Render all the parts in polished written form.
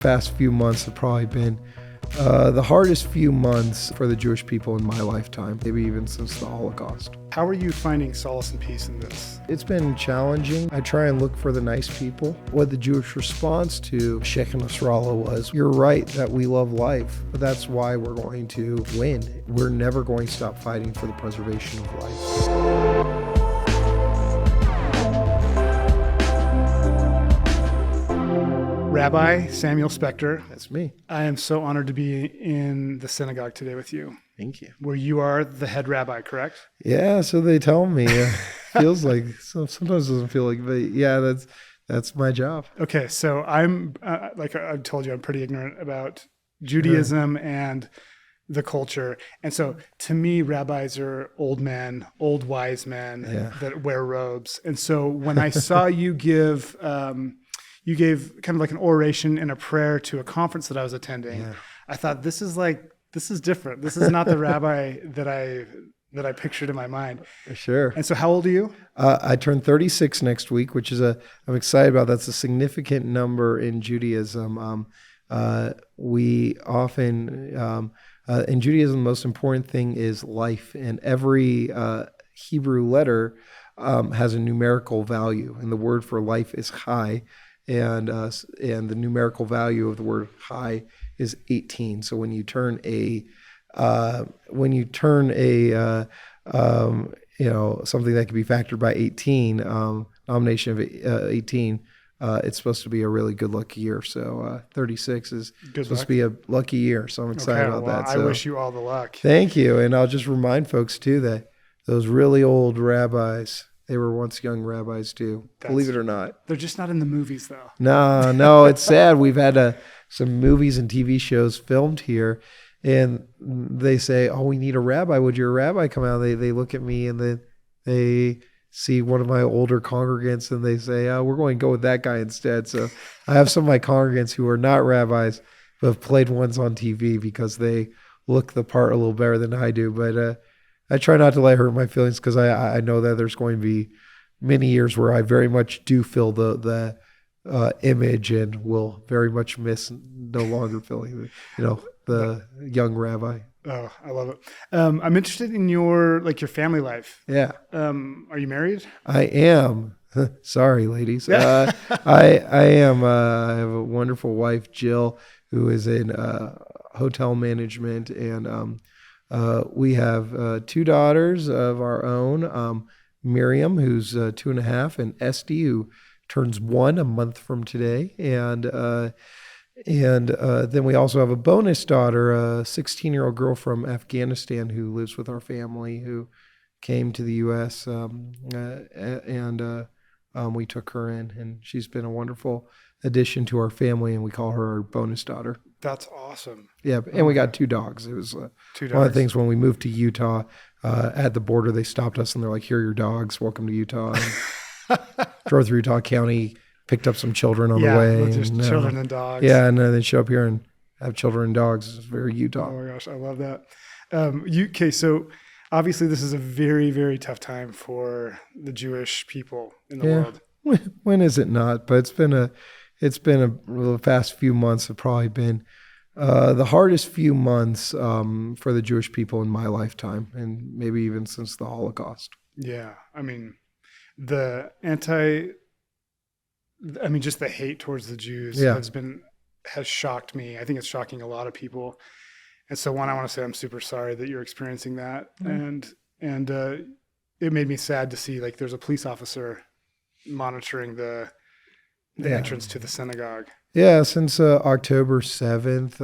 Past few months have probably been the hardest few months for the Jewish people in my lifetime, maybe even since the Holocaust. How are you finding solace and peace in this? It's been challenging. I try and look for the nice people. What the Jewish response to Sheikh Nasrallah was, you're right that we love life, but that's why we're going to win. We're never going to stop fighting for the preservation of life. Rabbi Samuel Spector. That's me. I am so honored to be in the synagogue today with you. Thank you. Where you are the head rabbi, correct? Yeah, so they tell me. Feels like, sometimes it doesn't feel like, but yeah, that's my job. Okay, so I'm, like I told you, I'm pretty ignorant about Judaism and the culture. And so to me, rabbis are old men, old wise men that wear robes. And so when I saw you gave kind of like an oration and a prayer to a conference that I was attending. Yeah. I thought, this is different. This is not the rabbi that I pictured in my mind. Sure. And so how old are you? I turn 36 next week, which is I'm excited about. That's a significant number in Judaism. We often, in Judaism, the most important thing is life, and every Hebrew letter has a numerical value, and the word for life is chai. And the numerical value of the word chai is 18. So when you turn something that can be factored by 18, nomination of 18, it's supposed to be a really good lucky year. So 36 is supposed to be a lucky year. So I'm excited about that. I wish you all the luck. Thank you. And I'll just remind folks too that those really old rabbis, they were once young rabbis too, believe it or not. They're just not in the movies though. No, it's sad. We've had some movies and TV shows filmed here, and they say, "Oh, we need a rabbi. Would your rabbi come out?" They look at me and then they see one of my older congregants and they say, "Oh, we're going to go with that guy instead." So I have some of my congregants who are not rabbis but have played ones on TV because they look the part a little better than I do. But I try not to let it hurt my feelings because I know that there's going to be many years where I very much do feel the image and will very much miss no longer feeling the young rabbi. Oh, I love it. I'm interested in your family life. Yeah. Are you married? I am. Sorry, ladies. I am. I have a wonderful wife, Jill, who is in hotel management, and we have two daughters of our own, Miriam, who's 2.5, and Esty, who turns 1 a month from today. And then we also have a bonus daughter, a 16-year-old girl from Afghanistan who lives with our family, who came to the U.S. We took her in, and she's been a wonderful addition to our family, and we call her our bonus daughter. That's awesome. Yeah, and we got 2 dogs. It was one of the things when we moved to Utah, at the border, they stopped us and they're like, "Here are your dogs. Welcome to Utah." And drove through Utah County, picked up some children on the way. Yeah, just children and dogs. Yeah, and then they show up here and have children and dogs. It's very Utah. Oh my gosh, I love that. Okay, so obviously this is a very, very tough time for the Jewish people in the world. When is it not? But the past few months have probably been the hardest few months for the Jewish people in my lifetime, and maybe even since the Holocaust. Yeah, I mean, just the hate towards the Jews has shocked me. I think it's shocking a lot of people. And so I want to say I'm super sorry that you're experiencing that. Mm-hmm. And it made me sad to see there's a police officer monitoring the entrance to the synagogue. Yeah, since October 7th,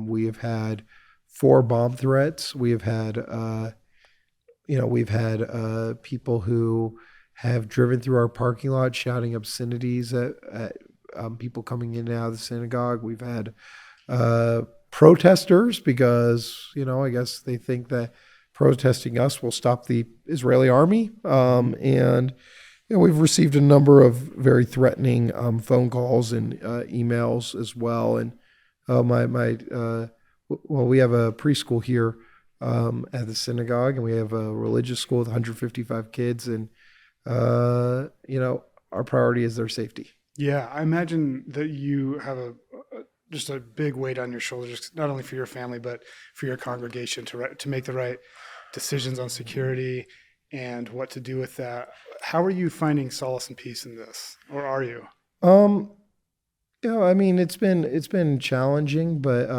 we have had 4 bomb threats. We have had, we've had people who have driven through our parking lot shouting obscenities at people coming in and out of the synagogue. We've had protesters because, I guess they think that protesting us will stop the Israeli army. And we've received a number of very threatening phone calls and emails as well. And we have a preschool here at the synagogue, and we have a religious school with 155 kids, and our priority is their safety. Yeah, I imagine that you have just a big weight on your shoulders, not only for your family, but for your congregation to make the right decisions on security and what to do with that. How are you finding solace and peace in this, or are you? I mean, it's been challenging, but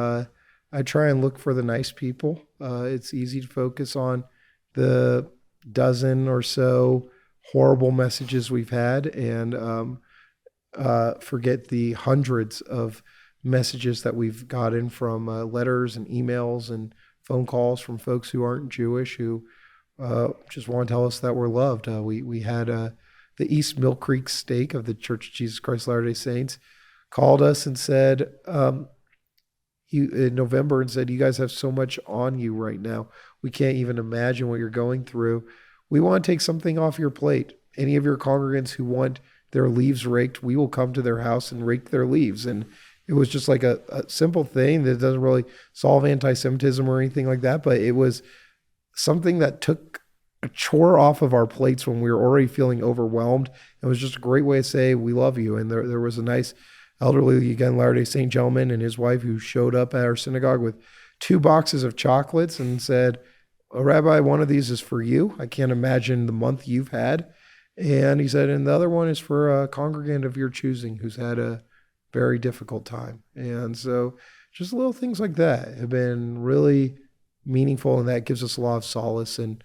I try and look for the nice people. It's easy to focus on the dozen or so horrible messages we've had and forget the hundreds of messages that we've gotten from letters and emails and phone calls from folks who aren't Jewish who just want to tell us that we're loved. We had the East Mill Creek stake of the Church of Jesus Christ of Latter-day Saints called us and said, in November, and said, you guys have so much on you right now. We can't even imagine what you're going through. We want to take something off your plate. Any of your congregants who want their leaves raked, we will come to their house and rake their leaves. And it was just like a simple thing that doesn't really solve anti-Semitism or anything like that, but it was something that took a chore off of our plates when we were already feeling overwhelmed. It was just a great way to say, we love you. And there was a nice elderly, again, Latter-day Saint gentleman and his wife who showed up at our synagogue with 2 boxes of chocolates and said, oh, Rabbi, one of these is for you. I can't imagine the month you've had. And he said, and the other one is for a congregant of your choosing who's had a very difficult time. And so just little things like that have been really meaningful, and that gives us a lot of solace. And,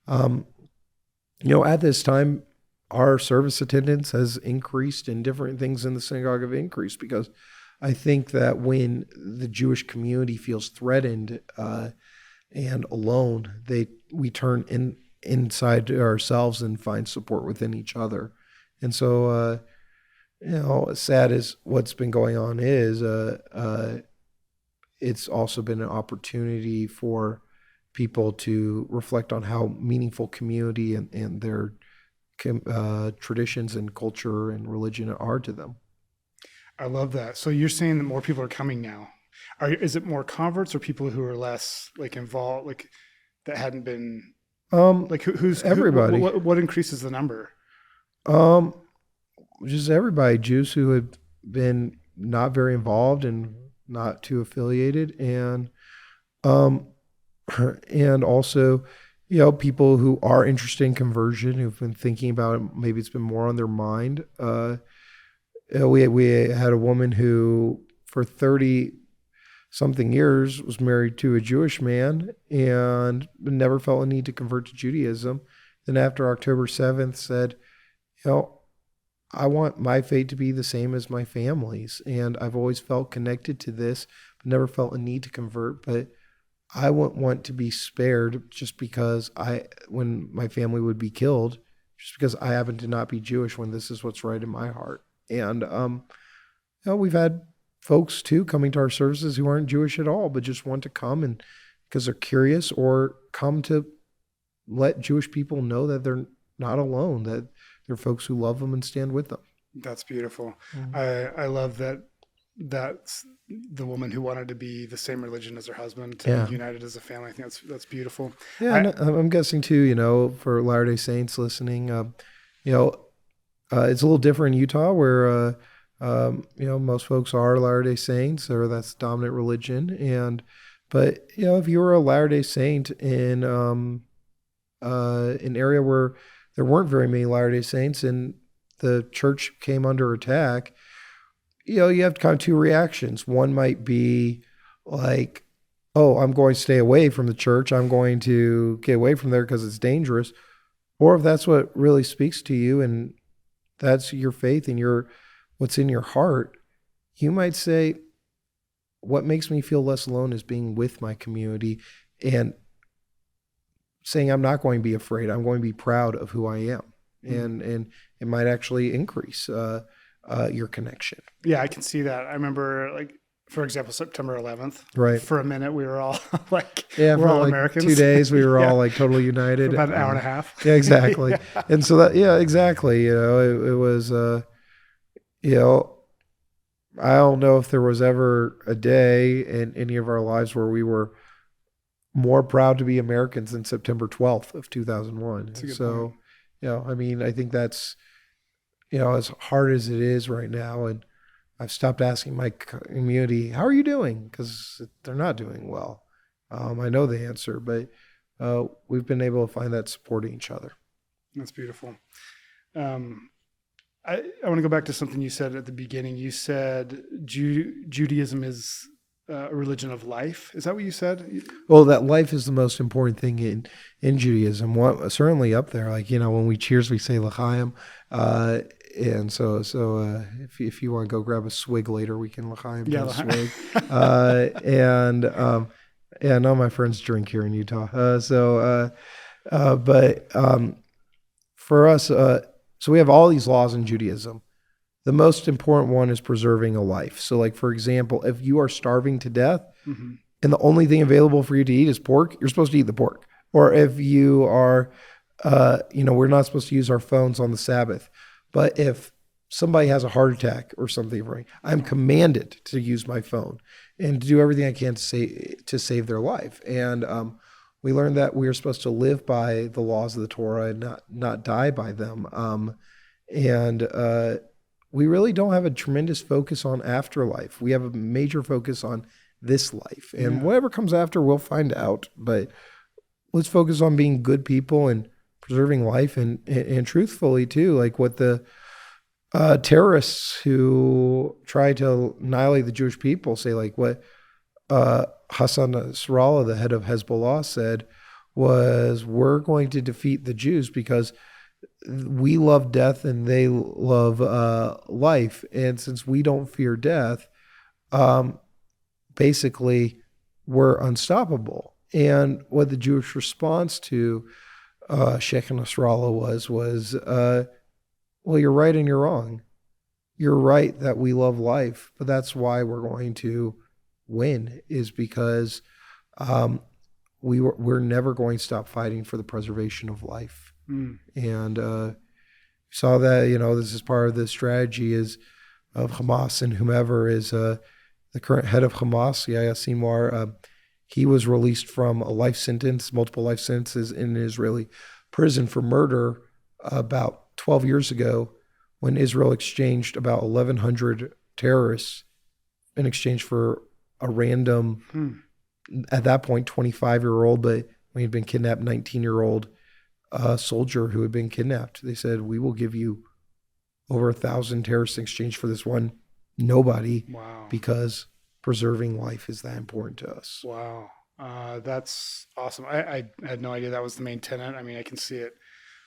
at this time, our service attendance has increased and different things in the synagogue have increased because I think that when the Jewish community feels threatened and alone, we turn inside ourselves and find support within each other. And so, as sad as what's been going on is, it's also been an opportunity for people to reflect on how meaningful community and their traditions and culture and religion are to them. I love that. So you're saying that more people are coming now. Is it more converts or people who are less involved, that hadn't been who's everybody? What increases the number? Just everybody. Jews who have been not very involved and not too affiliated, and also people who are interested in conversion, who've been thinking about it. Maybe it's been more on their mind. We had a woman who for 30-something years was married to a Jewish man and never felt a need to convert to Judaism. Then after October 7th said, I want my fate to be the same as my family's. And I've always felt connected to this, but never felt a need to convert. But I wouldn't want to be spared just because when my family would be killed, just because I happen to not be Jewish when this is what's right in my heart. And, we've had folks too coming to our services who aren't Jewish at all, but just want to come and because they're curious or come to let Jewish people know that they're not alone, that there are folks who love them and stand with them. That's beautiful. Mm-hmm. I love that. That's the woman who wanted to be the same religion as her husband, to be united as a family. I think that's beautiful. Yeah, I'm guessing too. For Latter-day Saints listening, it's a little different in Utah, where most folks are Latter-day Saints, or that's the dominant religion. But if you were a Latter-day Saint in an area where there weren't very many Latter-day Saints and the church came under attack, you have kind of 2 reactions. One might be like, oh, I'm going to stay away from the church. I'm going to get away from there because it's dangerous. Or if that's what really speaks to you and that's your faith and what's in your heart, you might say, what makes me feel less alone is being with my community and saying I'm not going to be afraid. I'm going to be proud of who I am. Mm-hmm. And it might actually increase your connection. Yeah, I can see that. I remember, for example, September 11th. Right. For a minute, we were all we're all Americans. 2 days, we were all totally united. For about an hour and a half. Yeah, exactly. Yeah. And so exactly. It was, I don't know if there was ever a day in any of our lives where we were more proud to be Americans than September 12th of 2001. So, point. I think that's, as hard as it is right now. And I've stopped asking my community, how are you doing? Because they're not doing well. I know the answer, but we've been able to find that supporting each other. That's beautiful. I want to go back to something you said at the beginning. You said Judaism is a religion of life. Is that what you said? Well, that life is the most important thing in Judaism. Certainly up there. Like, when we cheers, we say l'chaim. And so if you want to go grab a swig later, we can l'chaim a swig. Yeah, I know my friends drink here in Utah. But for us, so we have all these laws in Judaism. The most important one is preserving a life. So, like, for example, if you are starving to death and the only thing available for you to eat is pork, you're supposed to eat the pork. Or if you are, we're not supposed to use our phones on the Sabbath. But if somebody has a heart attack or something, I'm commanded to use my phone and to do everything I can to save their life. And we learned that we are supposed to live by the laws of the Torah and not die by them. We really don't have a tremendous focus on afterlife. We have a major focus on this life. And whatever comes after, we'll find out. But let's focus on being good people and preserving life and truthfully, too, like what the terrorists who try to annihilate the Jewish people say, like what Hassan Nasrallah, the head of Hezbollah, said was, we're going to defeat the Jews because we love death and they love life. And since we don't fear death, basically we're unstoppable. And what the Jewish response to Sheikh Nasrallah was, well, you're right and you're wrong. You're right that we love life, but that's why we're going to win, is because we're never going to stop fighting for the preservation of life. And saw that, this is part of the strategy of Hamas, and whomever is the current head of Hamas, Yahya Sinwar, he was released from multiple life sentences in an Israeli prison for murder about 12 years ago, when Israel exchanged about 1,100 terrorists in exchange for a random, at that point, 25-year-old, but when he'd been kidnapped, 19-year-old soldier who had been kidnapped. They said, we will give you over 1,000 terrorists in exchange for this one nobody. Wow. Because preserving life is that important to us. Wow. That's awesome. I had no idea that was the main tenet. I mean, I can see it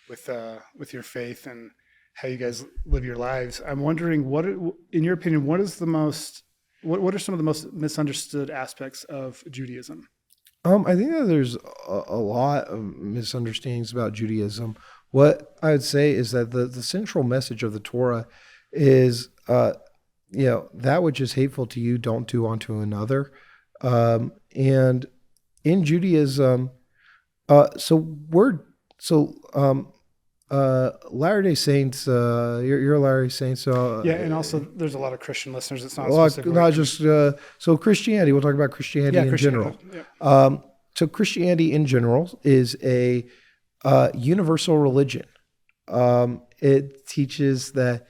with your faith and how you guys live your lives. I'm wondering, what, in your opinion, what are some of the most misunderstood aspects of Judaism? I think that there's a lot of misunderstandings about Judaism. What I would say is that the central message of the Torah is, that which is hateful to you, don't do unto another. And in Judaism, Latter-day Saints, you're a Latter-day Saint, so and also there's a lot of Christian listeners. It's not so Christianity. We'll talk about Christianity in general. Yeah. So Christianity in general is a universal religion. It teaches that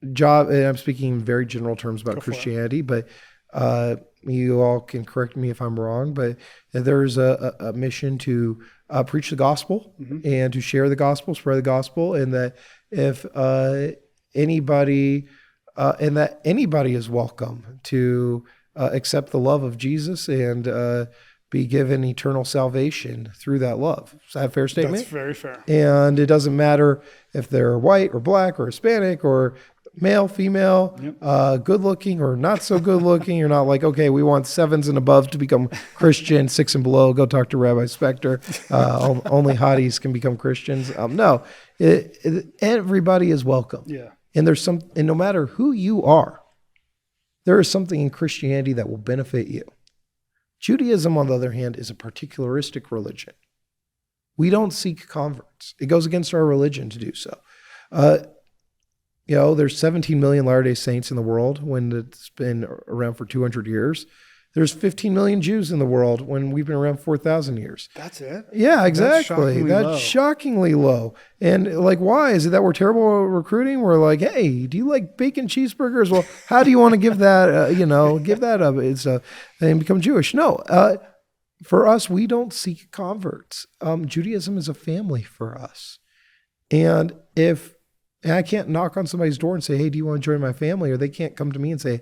and I'm speaking in very general terms about Christianity, but you all can correct me if I'm wrong, but there's a mission to preach the gospel and to share the gospel, spread the gospel, and that if anybody is welcome to accept the love of Jesus and be given eternal salvation through that love. Is that a fair statement? That's very fair. And it doesn't matter if they're white or black or Hispanic or male, female, good looking or not so good looking. You're not like, okay, we want 7s and above to become Christian, 6 and below, go talk to Rabbi Spector. Only hotties can become Christians. No, everybody is welcome. Yeah. And and no matter who you are, there is something in Christianity that will benefit you. Judaism, on the other hand, is a particularistic religion. We don't seek converts. It goes against our religion to do so. There's 17 million Latter-day Saints in the world when it's been around for 200 years. There's 15 million Jews in the world when we've been around 4,000 years. That's it? Yeah, exactly. That's shockingly low. And like, why? Is it that we're terrible at recruiting? We're like, hey, do you like bacon cheeseburgers? Well, how do you want to give that, give that up? It's and become Jewish. No, for us, we don't seek converts. Judaism is a family for us. And I can't knock on somebody's door and say, hey, do you want to join my family? Or they can't come to me and say,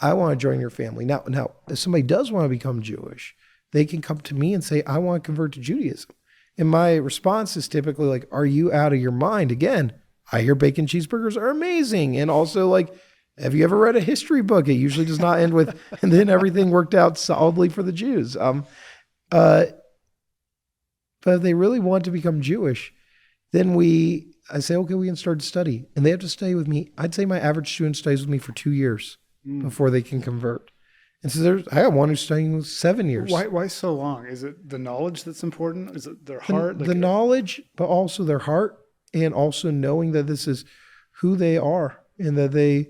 I want to join your family. Now, if somebody does want to become Jewish, they can come to me and say, I want to convert to Judaism. And my response is typically like, are you out of your mind? Again, I hear bacon cheeseburgers are amazing. And also like, have you ever read a history book? It usually does not end with, and then everything worked out solidly for the Jews. But if they really want to become Jewish, then I say, okay, we can start to study. And they have to study with me. I'd say my average student studies with me for 2 years before they can convert. And so I got one who's studying 7 years. Why so long? Is it the knowledge that's important? Is it their heart? The knowledge, but also their heart, and also knowing that this is who they are, and that they,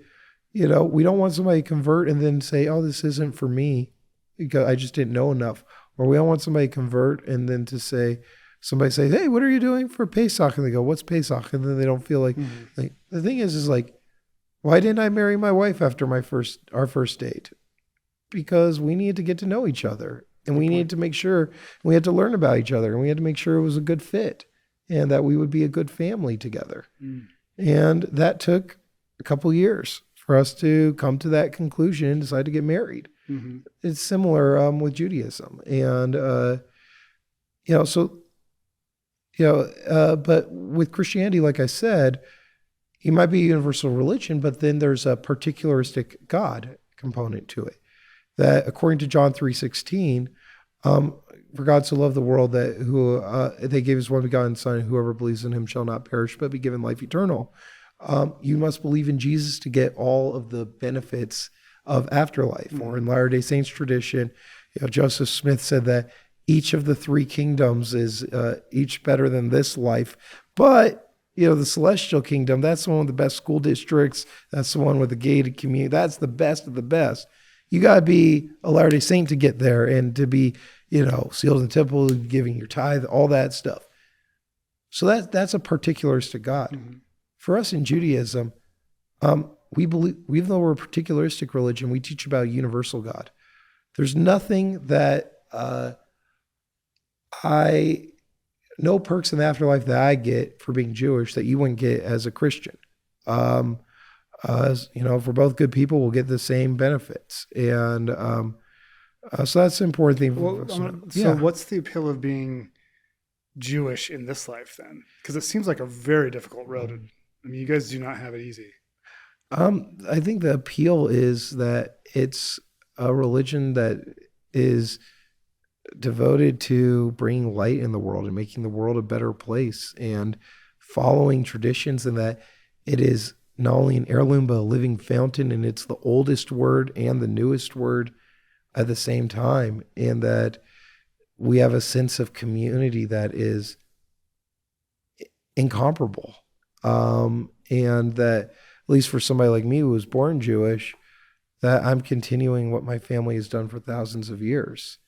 we don't want somebody to convert and then say, oh, this isn't for me because I just didn't know enough. Or we don't want somebody to convert and then to say, somebody says, hey, what are you doing for Pesach? And they go, what's Pesach? And then they don't feel like the thing is like, why didn't I marry my wife after our first date? Because we needed to get to know each other, and we needed to make sure we had to learn about each other, and we had to make sure it was a good fit and that we would be a good family together. And that took a couple years for us to come to that conclusion and decide to get married. It's similar with Judaism. And, but with Christianity, like I said, it might be a universal religion, but then there's a particularistic God component to it. That according to John 3:16, for God so loved the world that they gave his one begotten Son, and whoever believes in him shall not perish, but be given life eternal. You must believe in Jesus to get all of the benefits of afterlife. Or in Latter-day Saints tradition, Joseph Smith said that each of the three kingdoms is each better than this life, but the celestial kingdom, that's the one with the best school districts. That's the one with the gated community. That's the best of the best. You got to be a Latter-day Saint to get there, and to be, sealed in the temple, giving your tithe, all that stuff. So that's a particularistic God. For us in Judaism, we believe, even though we're a particularistic religion, we teach about a universal God. There's nothing that no perks in the afterlife that I get for being Jewish that you wouldn't get as a Christian. If we're both good people, we'll get the same benefits. And so that's the important thing for us. So what's the appeal of being Jewish in this life then? Because it seems like a very difficult road. You guys do not have it easy. I think the appeal is that it's a religion that is devoted to bringing light in the world and making the world a better place, and following traditions, and that it is not only an heirloom but a living fountain, and it's the oldest word and the newest word at the same time, and that we have a sense of community that is incomparable, and that at least for somebody like me who was born Jewish, that I'm continuing what my family has done for thousands of years.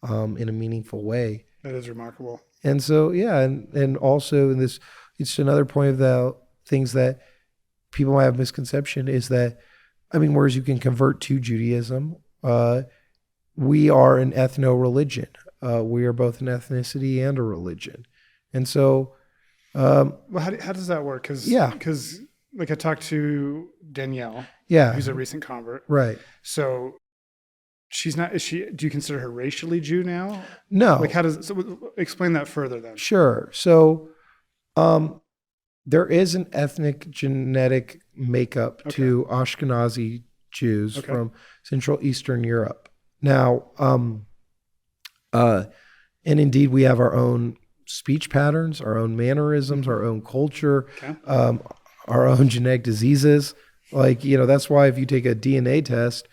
In a meaningful way. That is remarkable. And so, and also in this, it's another point of the things that people might have misconception is that, whereas you can convert to Judaism, we are an ethno-religion. We are both an ethnicity and a religion. And so... how does that work? Because like I talked to Danielle, who's a recent convert. Right. So... do you consider her racially Jew now? No. Explain that further then. Sure. So there is an ethnic genetic makeup to Ashkenazi Jews from Central Eastern Europe. Now, and indeed we have our own speech patterns, our own mannerisms, our own culture, our own genetic diseases. That's why if you take a DNA test,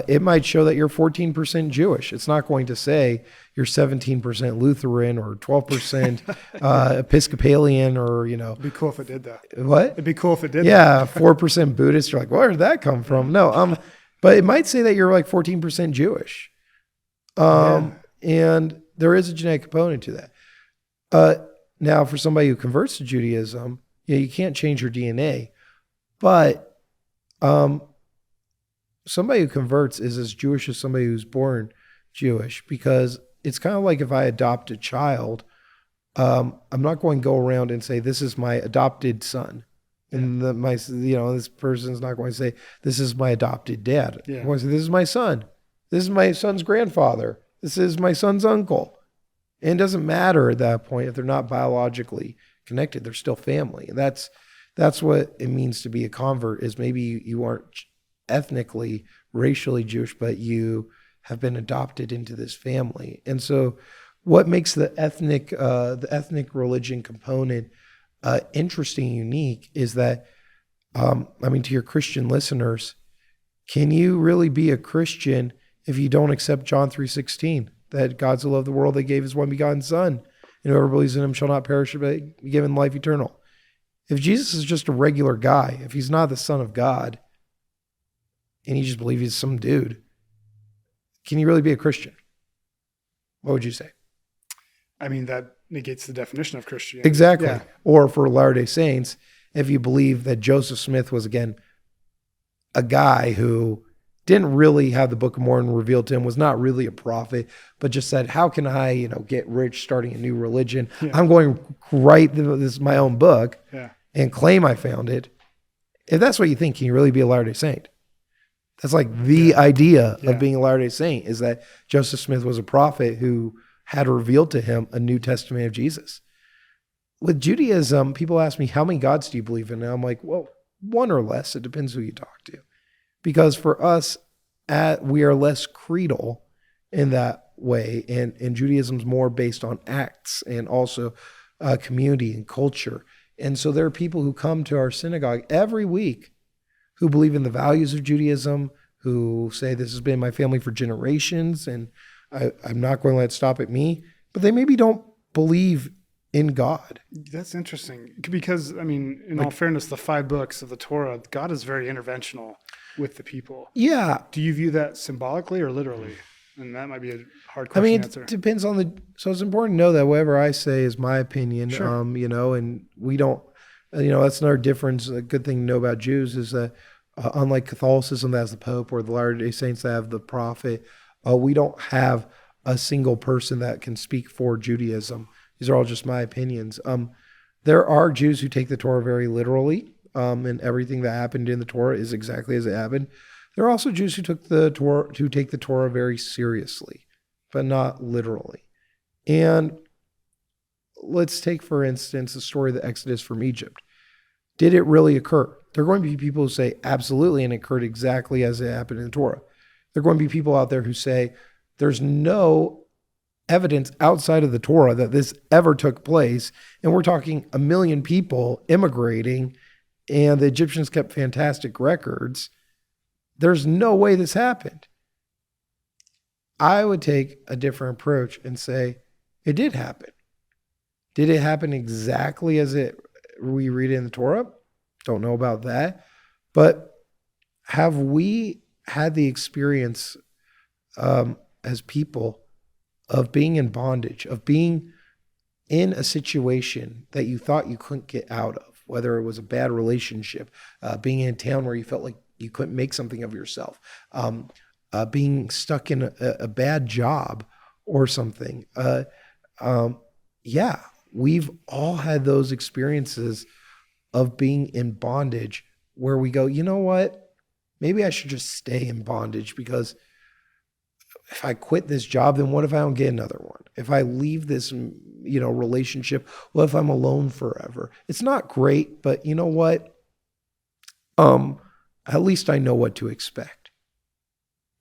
it might show that you're 14% Jewish. It's not going to say you're 17% Lutheran or 12% Episcopalian or, It'd be cool if it did that. What? It'd be cool if it did that. 4% Buddhist. You're like, where did that come from? No, But it might say that you're like 14% Jewish. And there is a genetic component to that. Now, for somebody who converts to Judaism, you can't change your DNA. But somebody who converts is as Jewish as somebody who's born Jewish, because it's kind of like if I adopt a child, I'm not going to go around and say, this is my adopted son. And this person's not going to say, this is my adopted dad. Yeah. I'm going to say, this is my son. This is my son's grandfather. This is my son's uncle. And it doesn't matter at that point if they're not biologically connected, they're still family. And that's what it means to be a convert, is maybe you aren't ethnically, racially Jewish, but you have been adopted into this family. And so what makes the ethnic religion component interesting and unique is that, to your Christian listeners, can you really be a Christian if you don't accept John 3:16, that God so loved the world that gave his one begotten son, and whoever believes in him shall not perish but be given life eternal? If Jesus is just a regular guy, if he's not the Son of God, and you just believe he's some dude, can you really be a Christian? What would you say? That negates the definition of Christianity. Exactly. Yeah. Or for Latter-day Saints, if you believe that Joseph Smith was, again, a guy who didn't really have the Book of Mormon revealed to him, was not really a prophet, but just said, how can I, get rich starting a new religion? Yeah. I'm going to write this my own book and claim I found it. If that's what you think, can you really be a Latter-day Saint? That's like the idea of being a Latter-day Saint, is that Joseph Smith was a prophet who had revealed to him a New Testament of Jesus. With Judaism, people ask me, how many gods do you believe in? And I'm like, well, one or less. It depends who you talk to. Because for us, we are less creedal in that way. And Judaism's more based on acts and also community and culture. And so there are people who come to our synagogue every week who believe in the values of Judaism, who say this has been my family for generations, and I'm not going to let it stop at me. But they maybe don't believe in God. That's interesting. Because, in all fairness, the 5 books of the Torah, God is very interventional with the people. Yeah. Do you view that symbolically or literally? And that might be a hard question to answer. It depends on so it's important to know that whatever I say is my opinion, sure. And we don't, that's another difference. A good thing to know about Jews is that unlike Catholicism that has the Pope, or the Latter-day Saints that have the prophet, we don't have a single person that can speak for Judaism. These are all just my opinions. There are Jews who take the Torah very literally, and everything that happened in the Torah is exactly as it happened. There are also Jews who take the Torah very seriously, but not literally. And let's take, for instance, the story of the Exodus from Egypt. Did it really occur? There are going to be people who say absolutely, and it occurred exactly as it happened in the Torah. There are going to be people out there who say there's no evidence outside of the Torah that this ever took place. And we're talking 1 million people immigrating, and the Egyptians kept fantastic records. There's no way this happened. I would take a different approach and say it did happen. Did it happen exactly as we read it in the Torah? Don't know about that. But have we had the experience as people of being in bondage, of being in a situation that you thought you couldn't get out of, whether it was a bad relationship, being in a town where you felt like you couldn't make something of yourself, being stuck in a bad job or something. We've all had those experiences of being in bondage where we go, you know what? Maybe I should just stay in bondage, because if I quit this job, then what if I don't get another one? If I leave this, relationship, what if I'm alone forever? It's not great, but you know what? At least I know what to expect.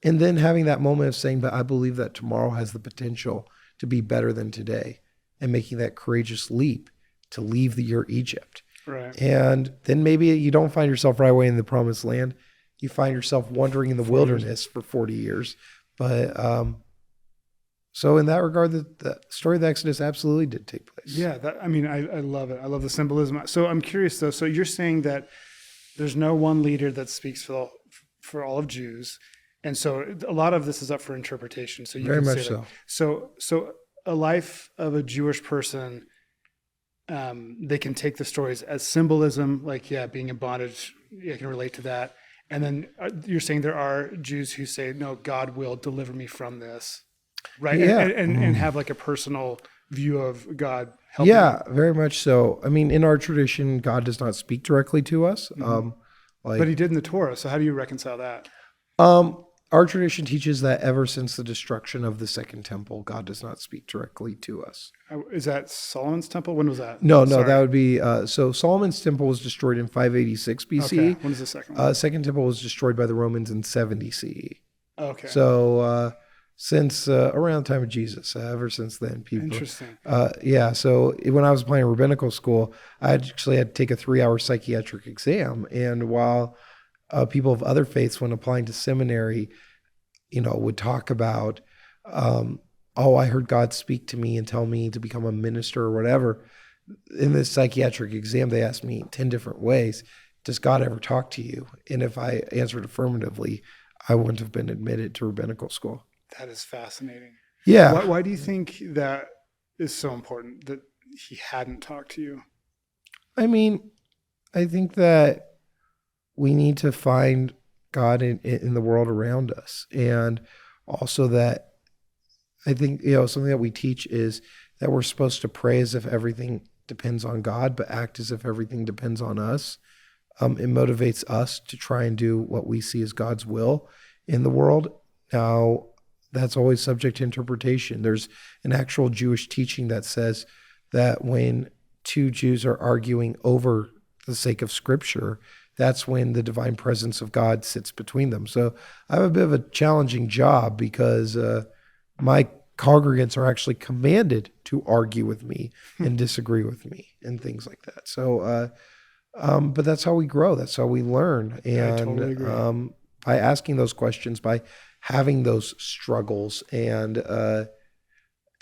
And then having that moment of saying, but I believe that tomorrow has the potential to be better than today, and making that courageous leap to leave your Egypt. Right. And then maybe you don't find yourself right away in the promised land. You find yourself wandering in the wilderness for 40 years. But so in that regard, the story of the Exodus absolutely did take place. Yeah, I love it. I love the symbolism. So I'm curious, though. So you're saying that there's no one leader that speaks for for all of Jews. And so a lot of this is up for interpretation. So you Very can much say so a life of a Jewish person, they can take the stories as symbolism, like, being in bondage, I can relate to that. And then you're saying there are Jews who say, no, God will deliver me from this, right? Yeah. And have like a personal view of God helping. Yeah, very much so. I mean, in our tradition, God does not speak directly to us. But he did in the Torah. So how do you reconcile that? Our tradition teaches that ever since the destruction of the Second Temple, God does not speak directly to us. Is that Solomon's temple? When was that? No, that would be, so Solomon's temple was destroyed in 586 BC. Okay. When is the second one? Second temple was destroyed by the Romans in 70 CE. Okay. So since around the time of Jesus, ever since then, people. Interesting. So when I was applying rabbinical school, I actually had to take a 3-hour psychiatric exam. And while people of other faiths, when applying to seminary, would talk about, I heard God speak to me and tell me to become a minister or whatever. In this psychiatric exam, they asked me 10 different ways, does God ever talk to you? And if I answered affirmatively, I wouldn't have been admitted to rabbinical school. That is fascinating. Yeah. Why do you think that is so important, that he hadn't talked to you? I mean, I think that we need to find God in the world around us. And also that I think, something that we teach is that we're supposed to pray as if everything depends on God, but act as if everything depends on us. It motivates us to try and do what we see as God's will in the world. Now, that's always subject to interpretation. There's an actual Jewish teaching that says that when two Jews are arguing over the sake of Scripture, that's when the divine presence of God sits between them. So I have a bit of a challenging job because my congregants are actually commanded to argue with me and disagree with me and things like that. So, but that's how we grow. That's how we learn. And I totally agree. By asking those questions, by having those struggles, and I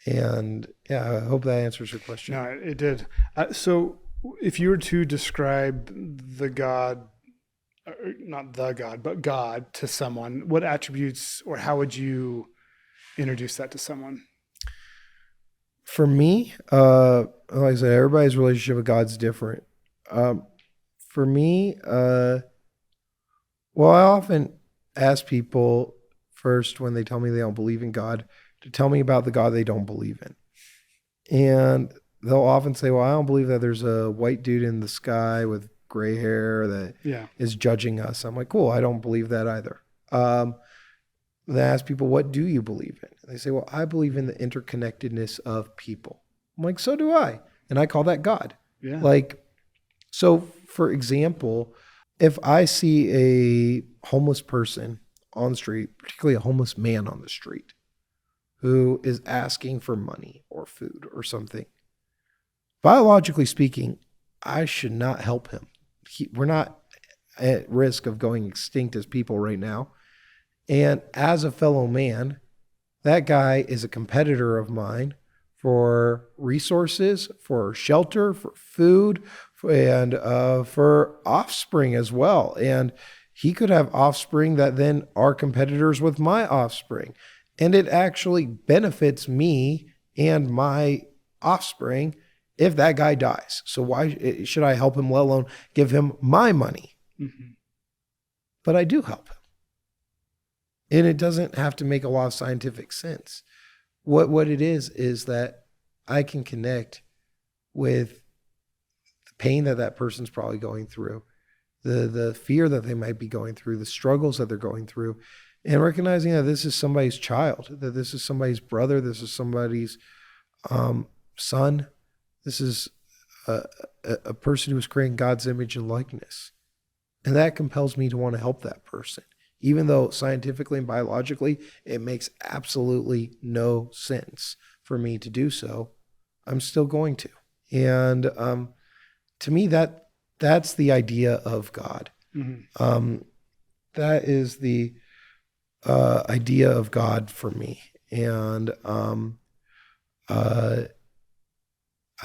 hope that answers your question. No, it did. So if you were to describe the God, not the God, but God to someone, what attributes, or how would you introduce that to someone? For me, like I said, everybody's relationship with God's different. For me, I often ask people first when they tell me they don't believe in God to tell me about the God they don't believe in. And they'll often say, well, I don't believe that there's a white dude in the sky with gray hair that is judging us. I'm like, cool, I don't believe that either. Then I ask people, what do you believe in? And they say, well, I believe in the interconnectedness of people. I'm like, so do I. And I call that God. Yeah. Like, so for example, if I see a homeless person on the street, particularly a homeless man on the street, who is asking for money or food or something, biologically speaking, I should not help him. We're not at risk of going extinct as people right now. And as a fellow man, that guy is a competitor of mine for resources, for shelter, for food, and for offspring as well. And he could have offspring that then are competitors with my offspring. And it actually benefits me and my offspring if that guy dies. So why should I help him, let alone give him my money? Mm-hmm. But I do help him. And it doesn't have to make a lot of scientific sense. What it is that I can connect with the pain that person's probably going through, the fear that they might be going through, the struggles that they're going through, and recognizing that this is somebody's child, that this is somebody's brother, this is somebody's son, this is a person who is creating God's image and likeness. And that compels me to want to help that person. Even though scientifically and biologically, it makes absolutely no sense for me to do so, I'm still going to. And to me, that's the idea of God. Mm-hmm. That is the idea of God for me. And I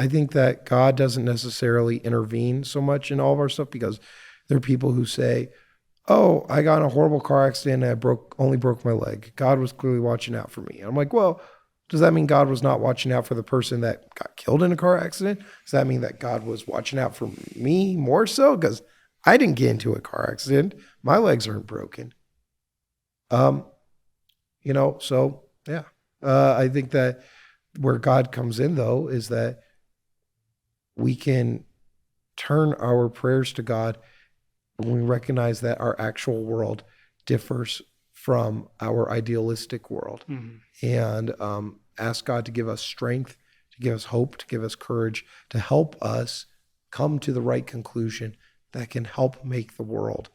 think that God doesn't necessarily intervene so much in all of our stuff, because there are people who say, oh, I got in a horrible car accident and I only broke my leg. God was clearly watching out for me. And I'm like, well, does that mean God was not watching out for the person that got killed in a car accident? Does that mean that God was watching out for me more so? Because I didn't get into a car accident. My legs aren't broken. So yeah. I think that where God comes in, though, is that we can turn our prayers to God when we recognize that our actual world differs from our idealistic world, and ask God to give us strength, to give us hope, to give us courage, to help us come to the right conclusion that can help make the world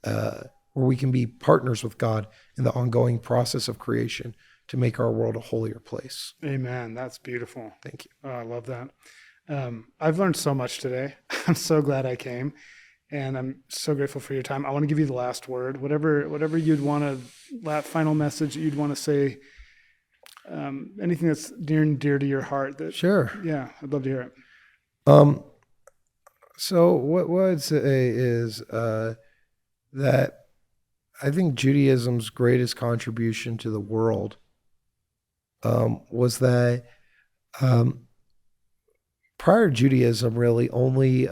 where we can be partners with God in the ongoing process of creation to make our world a holier place. Amen. That's beautiful. Thank you. Oh, I love that. I've learned so much today. I'm so glad I came, and I'm so grateful for your time. I want to give you the last word, whatever you'd want to, final message that you'd want to say, anything that's near and dear to your heart. Sure. Yeah, I'd love to hear it. So what I'd say is that I think Judaism's greatest contribution to the world was that prior to Judaism, really only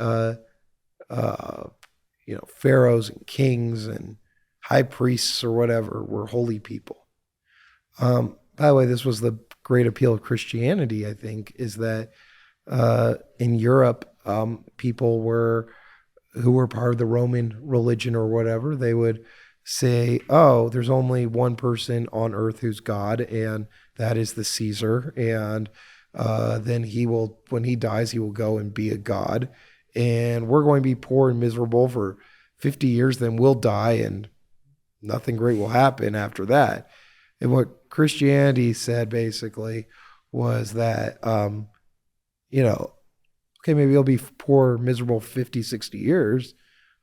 pharaohs and kings and high priests or whatever were holy people. By the way, this was the great appeal of Christianity, I think, is that in Europe, people who were part of the Roman religion or whatever, they would say, oh, there's only one person on earth who's God, and that is the Caesar. And then when he dies, he will go and be a god. And we're going to be poor and miserable for 50 years, then we'll die and nothing great will happen after that. And what Christianity said basically was that, okay, maybe you'll be poor, miserable 50, 60 years,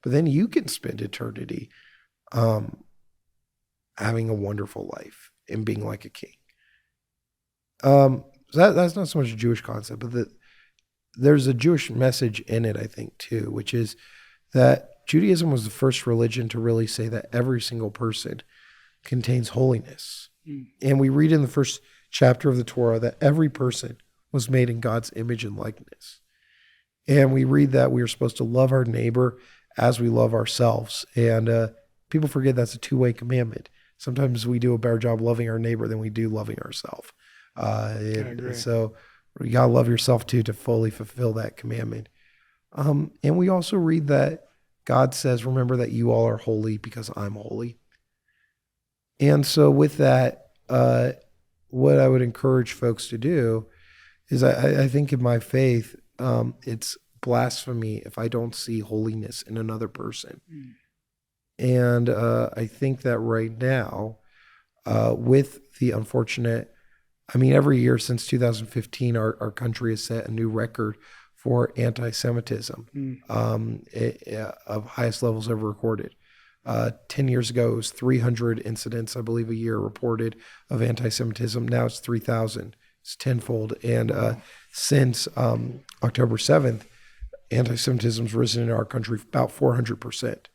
but then you can spend eternity having a wonderful life and being like a king. That's not so much a Jewish concept, but there's a Jewish message in it, I think, too, which is that Judaism was the first religion to really say that every single person contains holiness. And we read in the first chapter of the Torah that every person was made in God's image and likeness. And we read that we are supposed to love our neighbor as we love ourselves. And people forget that's a two-way commandment. Sometimes we do a better job loving our neighbor than we do loving ourselves. So you got to love yourself too to fully fulfill that commandment. And we also read that God says, remember that you all are holy because I'm holy. And so with that, what I would encourage folks to do is I think in my faith, it's blasphemy if I don't see holiness in another person. And I think that right now, with the unfortunate, every year since 2015, our country has set a new record for anti-Semitism of highest levels ever recorded. 10 years ago, it was 300 incidents, I believe, a year reported of anti-Semitism. Now it's 3,000. It's tenfold. And since October 7th, anti-Semitism's risen in our country about 400%.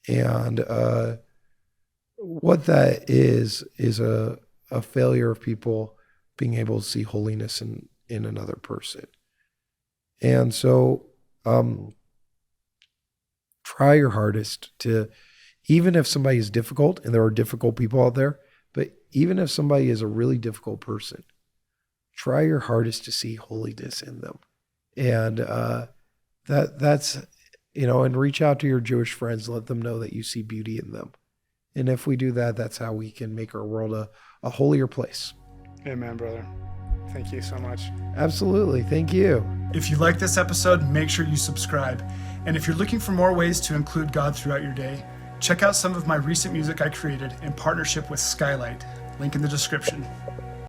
And what that is a failure of people being able to see holiness in another person. And so try your hardest to, even if somebody is difficult, and there are difficult people out there, but even if somebody is a really difficult person, try your hardest to see holiness in them. And that's, and reach out to your Jewish friends, let them know that you see beauty in them. And if we do that, that's how we can make our world a holier place. Amen, brother. Thank you so much. Absolutely. Thank you. If you like this episode, make sure you subscribe. And if you're looking for more ways to include God throughout your day, check out some of my recent music I created in partnership with Skylight. Link in the description.